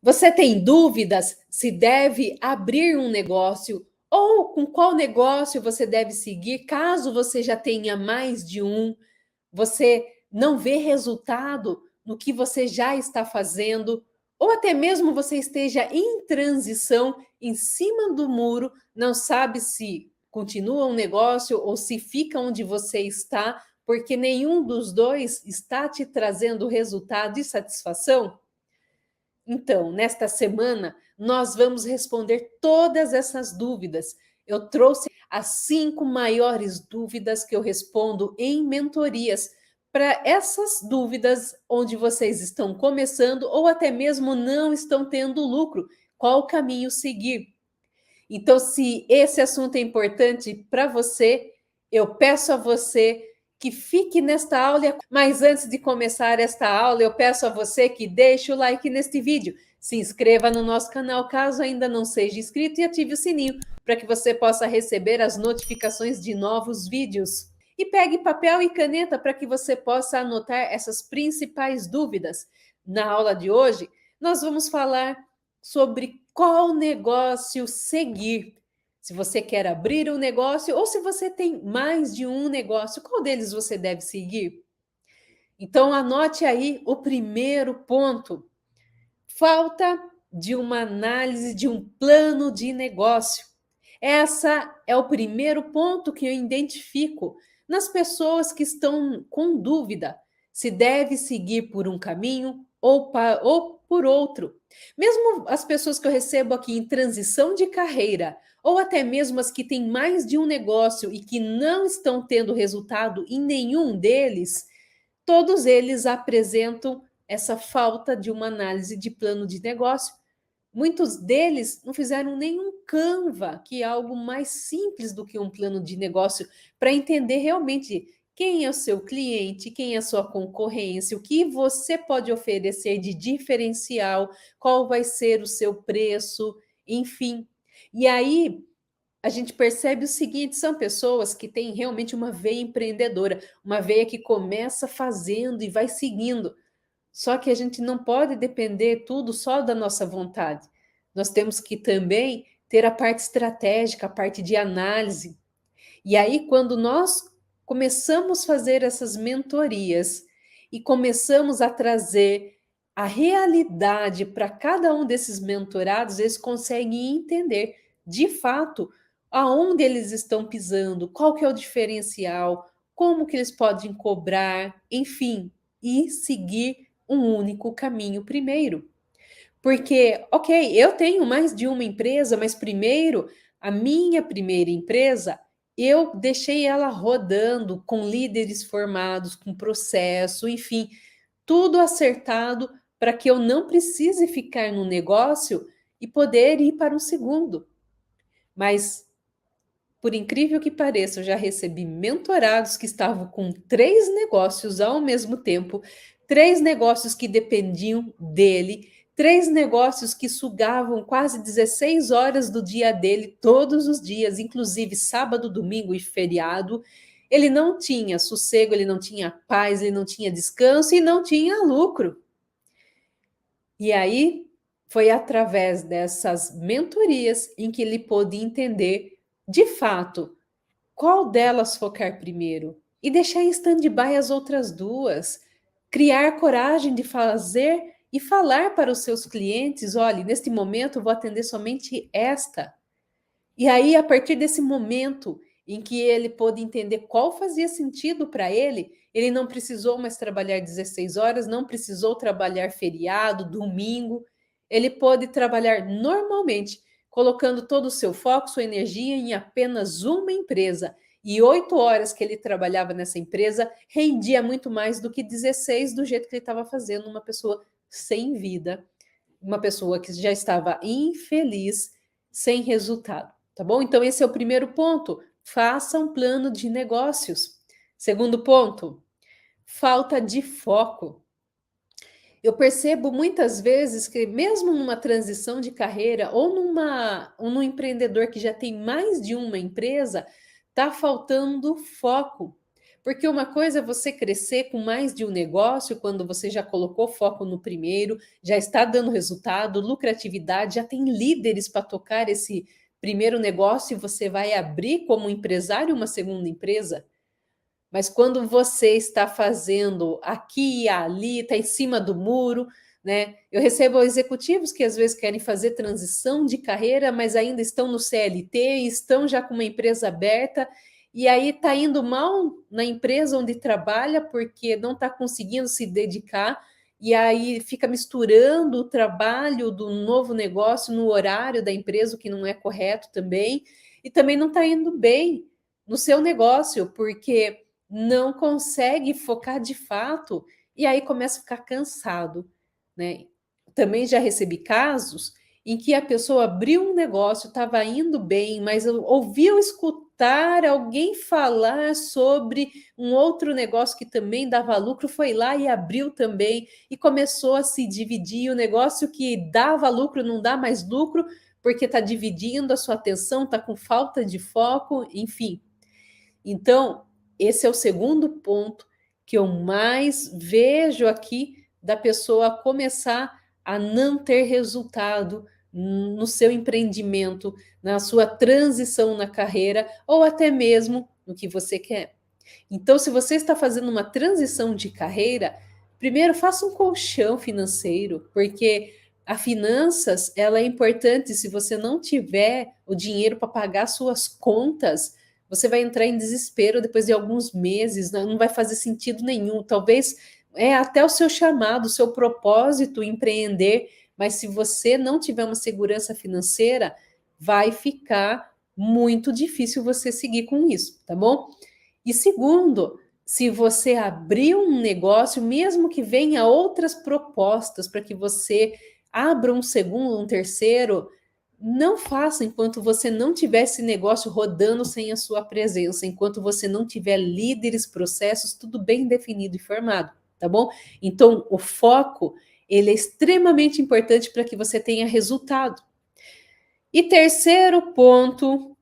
Você tem dúvidas se deve abrir um negócio ou com qual negócio você deve seguir, caso você já tenha mais de um, você não vê resultado no que você já está fazendo, ou até mesmo você esteja em transição, em cima do muro, não sabe se continua um negócio ou se fica onde você está, porque nenhum dos dois está te trazendo resultado e satisfação? Então, nesta semana, nós vamos responder todas essas dúvidas. Eu trouxe as 5 maiores dúvidas que eu respondo em mentorias, para essas dúvidas onde vocês estão começando ou até mesmo não estão tendo lucro, qual caminho seguir. Então, se esse assunto é importante para você, eu peço a você que fique nesta aula. Mas antes de começar esta aula, eu peço a você que deixe o like neste vídeo, se inscreva no nosso canal caso ainda não seja inscrito e ative o sininho para que você possa receber as notificações de novos vídeos. E pegue papel e caneta para que você possa anotar essas principais dúvidas. Na aula de hoje, nós vamos falar sobre qual negócio seguir. Se você quer abrir um negócio ou se você tem mais de um negócio, qual deles você deve seguir? Então, anote aí o primeiro ponto: falta de uma análise de um plano de negócio. Essa é o primeiro ponto que eu identifico nas pessoas que estão com dúvida se deve seguir por um caminho ou por outro. Mesmo as pessoas que eu recebo aqui em transição de carreira, ou até mesmo as que têm mais de um negócio e que não estão tendo resultado em nenhum deles, todos eles apresentam essa falta de uma análise de plano de negócio. Muitos deles não fizeram nenhum Canva, que é algo mais simples do que um plano de negócio, para entender realmente quem é o seu cliente, quem é a sua concorrência, o que você pode oferecer de diferencial, qual vai ser o seu preço, enfim. E aí a gente percebe o seguinte: são pessoas que têm realmente uma veia empreendedora, uma veia que começa fazendo e vai seguindo. Só que a gente não pode depender tudo só da nossa vontade. Nós temos que também ter a parte estratégica, a parte de análise. E aí, quando nós começamos a fazer essas mentorias e começamos a trazer a realidade para cada um desses mentorados, eles conseguem entender de fato aonde eles estão pisando, qual que é o diferencial, como que eles podem cobrar, enfim, e seguir um único caminho primeiro. Porque, ok, eu tenho mais de uma empresa, mas primeiro, a minha primeira empresa, eu deixei ela rodando com líderes formados, com processo, enfim, tudo acertado para que eu não precise ficar no negócio e poder ir para um segundo. Mas, por incrível que pareça, eu já recebi mentorados que estavam com 3 negócios ao mesmo tempo, 3 negócios que dependiam dele, 3 negócios que sugavam quase 16 horas do dia dele todos os dias, inclusive sábado, domingo e feriado. Ele não tinha sossego, ele não tinha paz, ele não tinha descanso e não tinha lucro. E aí foi através dessas mentorias em que ele pôde entender, de fato, qual delas focar primeiro e deixar em stand-by as outras duas. Criar coragem de fazer e falar para os seus clientes: olha, neste momento eu vou atender somente esta. E aí, a partir desse momento em que ele pôde entender qual fazia sentido para ele, ele não precisou mais trabalhar 16 horas, não precisou trabalhar feriado, domingo. Ele pôde trabalhar normalmente, colocando todo o seu foco, sua energia em apenas uma empresa. E 8 horas que ele trabalhava nessa empresa rendia muito mais do que 16 do jeito que ele estava fazendo, uma pessoa sem vida, uma pessoa que já estava infeliz, sem resultado. Tá bom? Então, esse é o primeiro ponto. Faça um plano de negócios. Segundo ponto, falta de foco. Eu percebo muitas vezes que, mesmo numa transição de carreira ou num empreendedor que já tem mais de uma empresa, está faltando foco. Porque uma coisa é você crescer com mais de um negócio quando você já colocou foco no primeiro, já está dando resultado, lucratividade, já tem líderes para tocar esse primeiro negócio e você vai abrir como empresário uma segunda empresa. Mas quando você está fazendo aqui e ali, está em cima do muro, né? Eu recebo executivos que às vezes querem fazer transição de carreira, mas ainda estão no CLT, estão já com uma empresa aberta, e aí está indo mal na empresa onde trabalha porque não está conseguindo se dedicar, e aí fica misturando o trabalho do novo negócio no horário da empresa, o que não é correto também, e também não está indo bem no seu negócio, porque não consegue focar de fato e aí começa a ficar cansado, né? Também já recebi casos em que a pessoa abriu um negócio, estava indo bem, mas ouviu escutar alguém falar sobre um outro negócio que também dava lucro, foi lá e abriu também e começou a se dividir. O negócio que dava lucro não dá mais lucro porque está dividindo a sua atenção, está com falta de foco, enfim. Então, esse é o segundo ponto que eu mais vejo aqui da pessoa começar a não ter resultado no seu empreendimento, na sua transição na carreira ou até mesmo no que você quer. Então, se você está fazendo uma transição de carreira, primeiro faça um colchão financeiro, porque a finanças ela é importante. Se você não tiver o dinheiro para pagar suas contas, você vai entrar em desespero depois de alguns meses, não vai fazer sentido nenhum. Talvez é até o seu chamado, o seu propósito empreender, mas se você não tiver uma segurança financeira, vai ficar muito difícil você seguir com isso, tá bom? E segundo, se você abrir um negócio, mesmo que venha outras propostas para que você abra um segundo, um terceiro, não faça enquanto você não tiver esse negócio rodando sem a sua presença, enquanto você não tiver líderes, processos, tudo bem definido e formado, tá bom? Então, o foco, ele é extremamente importante para que você tenha resultado. E terceiro ponto,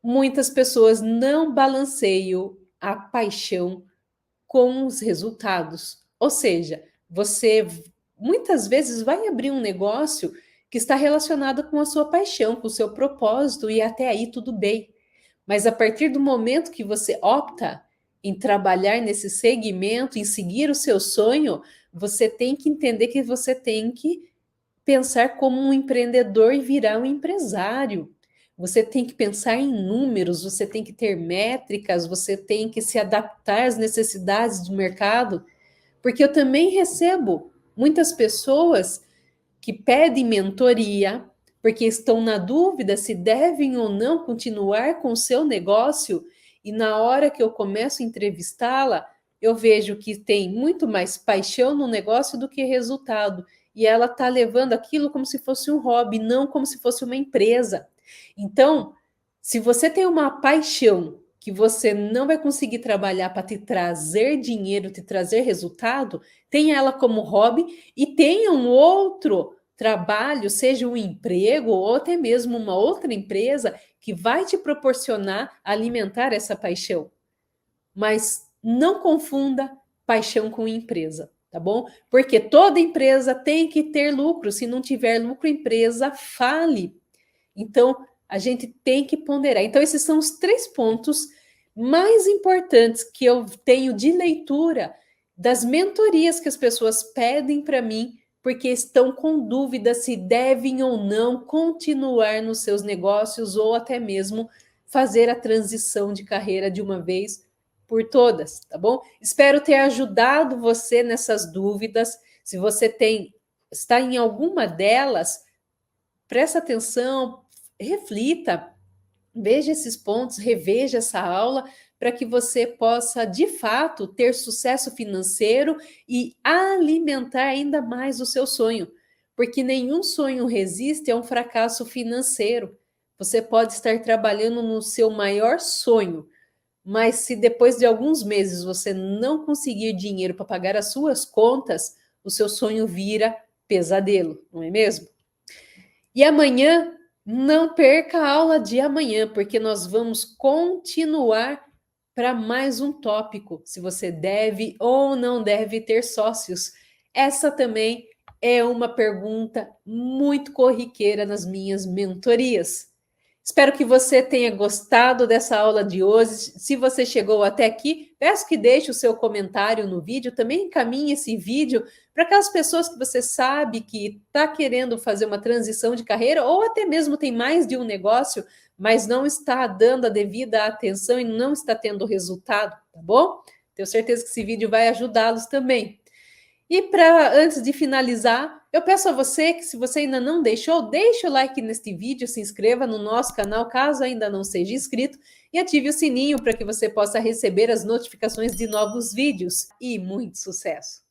muitas pessoas não balanceiam a paixão com os resultados. Ou seja, você muitas vezes vai abrir um negócio que está relacionado com a sua paixão, com o seu propósito, e até aí tudo bem. Mas a partir do momento que você opta em trabalhar nesse segmento, em seguir o seu sonho, você tem que entender que você tem que pensar como um empreendedor e virar um empresário. Você tem que pensar em números, você tem que ter métricas, você tem que se adaptar às necessidades do mercado, porque eu também recebo muitas pessoas que pedem mentoria porque estão na dúvida se devem ou não continuar com o seu negócio, e na hora que eu começo a entrevistá-la, eu vejo que tem muito mais paixão no negócio do que resultado. E ela está levando aquilo como se fosse um hobby, não como se fosse uma empresa. Então, se você tem uma paixão que você não vai conseguir trabalhar para te trazer dinheiro, te trazer resultado, tenha ela como hobby e tenha um outro trabalho, seja um emprego ou até mesmo uma outra empresa que vai te proporcionar alimentar essa paixão. Mas não confunda paixão com empresa, tá bom? Porque toda empresa tem que ter lucro. Se não tiver lucro, a empresa fale. Então, a gente tem que ponderar. Então, esses são os 3 pontos mais importantes que eu tenho de leitura das mentorias que as pessoas pedem para mim, porque estão com dúvida se devem ou não continuar nos seus negócios ou até mesmo fazer a transição de carreira de uma vez por todas, tá bom? Espero ter ajudado você nessas dúvidas. Se você está em alguma delas, presta atenção, reflita, veja esses pontos, reveja essa aula para que você possa, de fato, ter sucesso financeiro e alimentar ainda mais o seu sonho, porque nenhum sonho resiste a um fracasso financeiro. Você pode estar trabalhando no seu maior sonho, mas se depois de alguns meses você não conseguir dinheiro para pagar as suas contas, o seu sonho vira pesadelo, não é mesmo? E amanhã, não perca a aula de amanhã, porque nós vamos continuar para mais um tópico, se você deve ou não deve ter sócios. Essa também é uma pergunta muito corriqueira nas minhas mentorias. Espero que você tenha gostado dessa aula de hoje. Se você chegou até aqui, peço que deixe o seu comentário no vídeo. Também encaminhe esse vídeo para aquelas pessoas que você sabe que está querendo fazer uma transição de carreira ou até mesmo tem mais de um negócio, mas não está dando a devida atenção e não está tendo resultado, tá bom? Tenho certeza que esse vídeo vai ajudá-los também. E antes de finalizar, eu peço a você que, se você ainda não deixou, deixe o like neste vídeo, se inscreva no nosso canal, caso ainda não seja inscrito, e ative o sininho para que você possa receber as notificações de novos vídeos. E muito sucesso!